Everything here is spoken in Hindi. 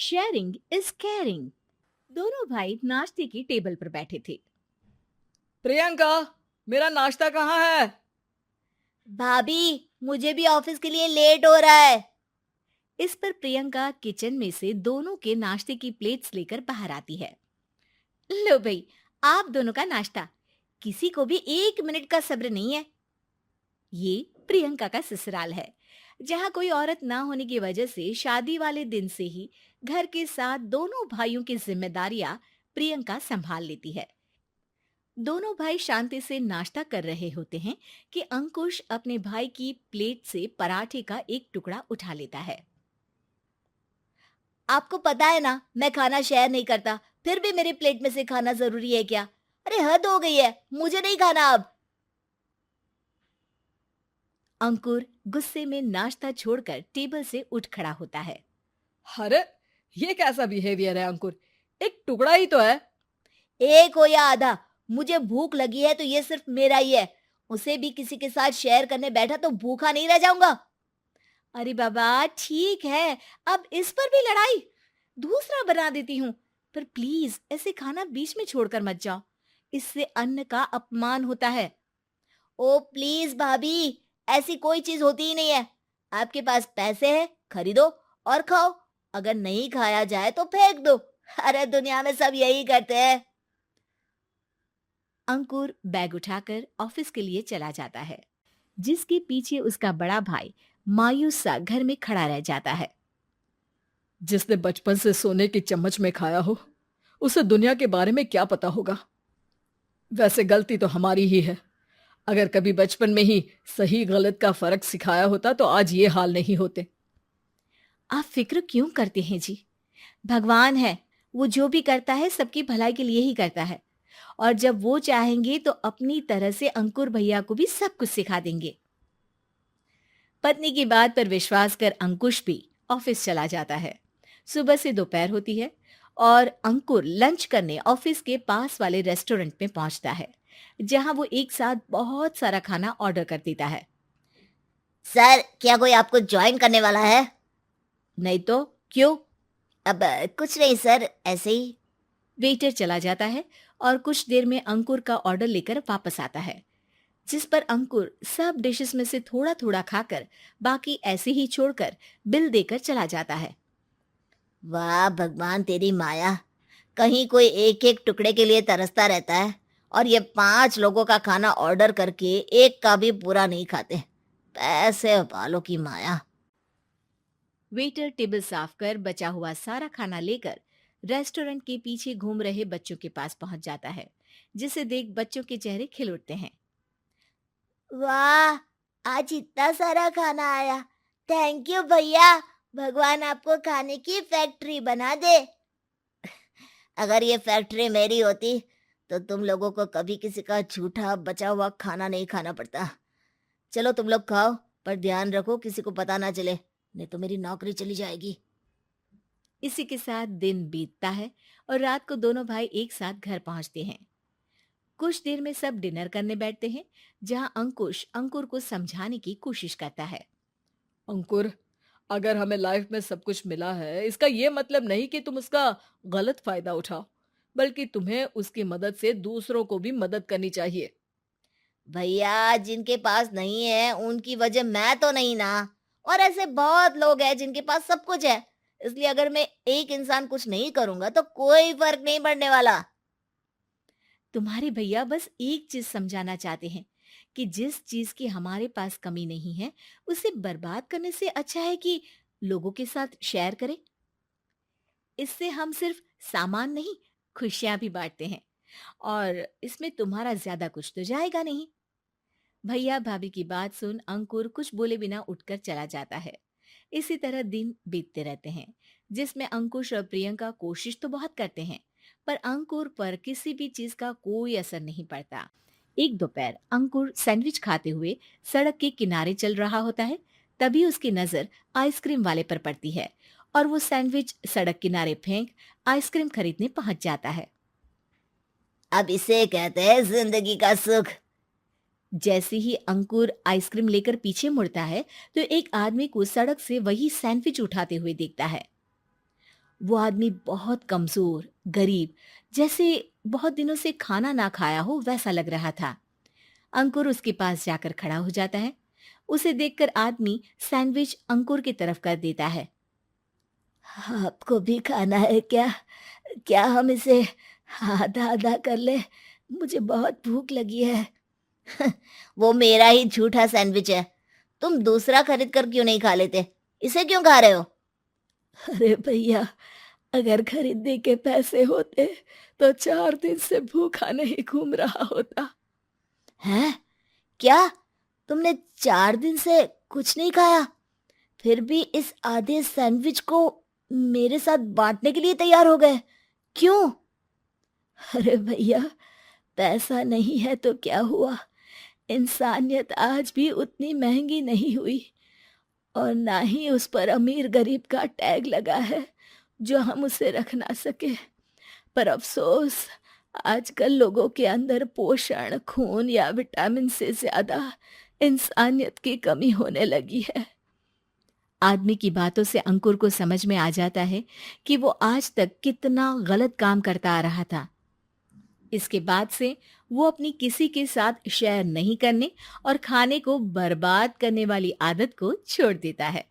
Sharing is caring. दोनों भाई नाश्ते की टेबल पर बैठे थे। प्रियंका, मेरा नाश्ता कहाँ है? भाभी, मुझे भी ऑफिस के लिए लेट हो रहा है। इस पर प्रियंका किचन में से दोनों के नाश्ते की प्लेट्स लेकर बाहर आती है। लो भाई, आप दोनों का नाश्ता। किसी को भी 1 मिनट का सब्र नहीं है। ये प्रियंका का ससुराल है, जहाँ कोई औरत ना होने की वजह से शादी वाले दिन से ही घर के साथ दोनों भाइयों की जिम्मेदारियां प्रियंका संभाल लेती है। दोनों भाई शांति से नाश्ता कर रहे होते हैं कि अंकुश अपने भाई की प्लेट से पराठे का एक टुकड़ा उठा लेता है। आपको पता है ना, मैं खाना शेयर नहीं करता, फिर भी मेरी प्लेट में से खाना जरूरी है क्या? अरे हद हो गई है, मुझे नहीं खाना अब। अंकुर गुस्से में नाश्ता छोड़कर टेबल से उठ खड़ा होता है। अरे, ये कैसा बिहेवियर है अंकुर? एक टुकड़ा ही तो है। एक हो या आधा, मुझे भूख लगी है तो ये सिर्फ मेरा ही है। उसे भी किसी के साथ शेयर करने बैठा तो भूखा नहीं रह जाऊंगा। अरे बाबा ठीक है, अब इस पर भी लड़ाई। दूसरा बना देती हूँ, पर प्लीज ऐसे खाना बीच में छोड़कर मत जाओ। इससे अन्न का अपमान होता है। ओ प्लीज भाभी, ऐसी कोई चीज होती ही नहीं है। आपके पास पैसे हैं, खरीदो और खाओ। अगर नहीं खाया जाए तो फेंक दो। अरे दुनिया में सब यही करते हैं। अंकुर बैग उठाकर ऑफिस के लिए चला जाता है, जिसके पीछे उसका बड़ा भाई मायूस सा घर में खड़ा रह जाता है। जिसने बचपन से सोने की चम्मच में खाया हो, उसे दुनिया के बारे में क्या पता होगा। वैसे गलती तो हमारी ही है। अगर कभी बचपन में ही सही गलत का फर्क सिखाया होता तो आज ये हाल नहीं होते। आप फिक्र क्यों करते हैं जी? भगवान है, वो जो भी करता है सबकी भलाई के लिए ही करता है। और जब वो चाहेंगे तो अपनी तरह से अंकुर भैया को भी सब कुछ सिखा देंगे। पत्नी की बात पर विश्वास कर अंकुश भी ऑफिस चला जाता है। सुबह से दोपहर होती है और अंकुर लंच करने ऑफिस के पास वाले रेस्टोरेंट में पहुंचता है, जहां वो एक साथ बहुत सारा खाना ऑर्डर कर देता है। सर, क्या कोई आपको ज्वाइन करने वाला है? नहीं तो क्यों? अब कुछ नहीं सर, ऐसे ही। वेटर चला जाता है और कुछ देर में अंकुर का ऑर्डर लेकर वापस आता है, जिस पर अंकुर सब डिशेस में से थोड़ा थोड़ा खाकर बाकी ऐसे ही छोड़कर बिल देकर चला जाता है। वाह भगवान, तेरी माया। कहीं कोई एक एक टुकड़े के लिए तरसता रहता है और ये 5 लोगों का खाना ऑर्डर करके एक का भी पूरा नहीं खाते। पैसे वालों की माया। वेटर टेबल साफ कर बचा हुआ सारा खाना लेकर रेस्टोरेंट के पीछे घूम रहे बच्चों के पास पहुंच जाता है, जिसे देख बच्चों के चेहरे खिल उठते हैं। वाह, आज इतना सारा खाना आया। थैंक यू भैया। भगवान आपको खाने की फैक्ट्री बना दे। अगर ये फैक्ट्री मेरी होती तो तुम लोगों को कभी किसी का झूठा बचा हुआ खाना नहीं खाना पड़ता। चलो तुम लोग खाओ, पर ध्यान रखो किसी को पता ना चले, नहीं तो मेरी नौकरी चली जाएगी। इसी के साथ दिन बीतता है और रात को दोनों भाई एक साथ घर पहुंचते हैं। कुछ देर में सब डिनर करने बैठते हैं, जहां अंकुश अंकुर को समझाने की कोशिश करता है। अंकुर, अगर हमें लाइफ में सब कुछ मिला है, इसका ये मतलब नहीं कि तुम उसका गलत फायदा उठाओ, बल्कि तुम्हें उसकी मदद से दूसरों को भी मदद करनी चाहिए। भैया, जिनके पास नहीं है उनकी वजह मैं तो नहीं ना। और ऐसे बहुत लोग हैं जिनके पास सब कुछ है। इसलिए अगर मैं एक इंसान कुछ नहीं करूंगा तो कोई फर्क नहीं पड़ने वाला। तुम्हारे भैया बस एक चीज समझाना चाहते हैं कि जिस चीज की हमारे पास कमी नहीं है, उसे बर्बाद करने से अच्छा है कि लोगों के साथ शेयर करें। इससे हम सिर्फ सामान नहीं, खुशियां भी बांटते हैं, और इसमें तुम्हारा ज्यादा कुछ तो जाएगा नहीं। भैया भाभी की बात सुन अंकुर कुछ बोले बिना उठकर चला जाता है। इसी तरह दिन बीतते रहते हैं, जिसमें अंकुश और प्रियंका कोशिश तो बहुत करते हैं, पर अंकुर पर किसी भी चीज का कोई असर नहीं पड़ता। एक दोपहर अंकुर सैंडविच खाते हुए सड़क के किनारे चल रहा होता है। तभी उसकी नजर आइसक्रीम वाले पर पड़ती है और वो सैंडविच सड़क किनारे फेंक आइसक्रीम खरीदने पहुंच जाता है। अब इसे कहते हैं जिंदगी का सुख। जैसे ही अंकुर आइसक्रीम लेकर पीछे मुड़ता है, तो एक आदमी को सड़क से वही सैंडविच उठाते हुए देखता है। वो आदमी बहुत कमजोर, गरीब, जैसे बहुत दिनों से खाना ना खाया हो वैसा लग रहा था। अंकुर उसके पास जाकर खड़ा हो जाता है। उसे देखकर आदमी सैंडविच अंकुर की तरफ कर देता है। आपको भी खाना है क्या? क्या हम इसे आधा आधा कर ले? मुझे बहुत भूख लगी है। वो मेरा ही झूठा सैंडविच है। तुम दूसरा खरीद कर क्यों नहीं खा लेते? इसे क्यों खा रहे हो? अरे भैया, अगर खरीदने के पैसे होते तो 4 दिन से भूखा नहीं घूम रहा होता। हैं? क्या? तुमने 4 दिन से कुछ नहीं खाया, फिर भी इस आधे सैंडविच को मेरे साथ बांटने के लिए तैयार हो गए? क्यों? अरे भैया, पैसा नहीं है तो क्या हुआ, इंसानियत आज भी उतनी महंगी नहीं हुई, और ना ही उस पर अमीर गरीब का टैग लगा है जो हम उसे रख ना सके। पर अफसोस, आजकल लोगों के अंदर पोषण, खून या विटामिन से ज्यादा इंसानियत की कमी होने लगी है। आदमी की बातों से अंकुर को समझ में आ जाता है कि वो आज तक कितना गलत काम करता आ रहा था। इसके बाद से वो अपनी किसी के साथ शेयर नहीं करने और खाने को बर्बाद करने वाली आदत को छोड़ देता है।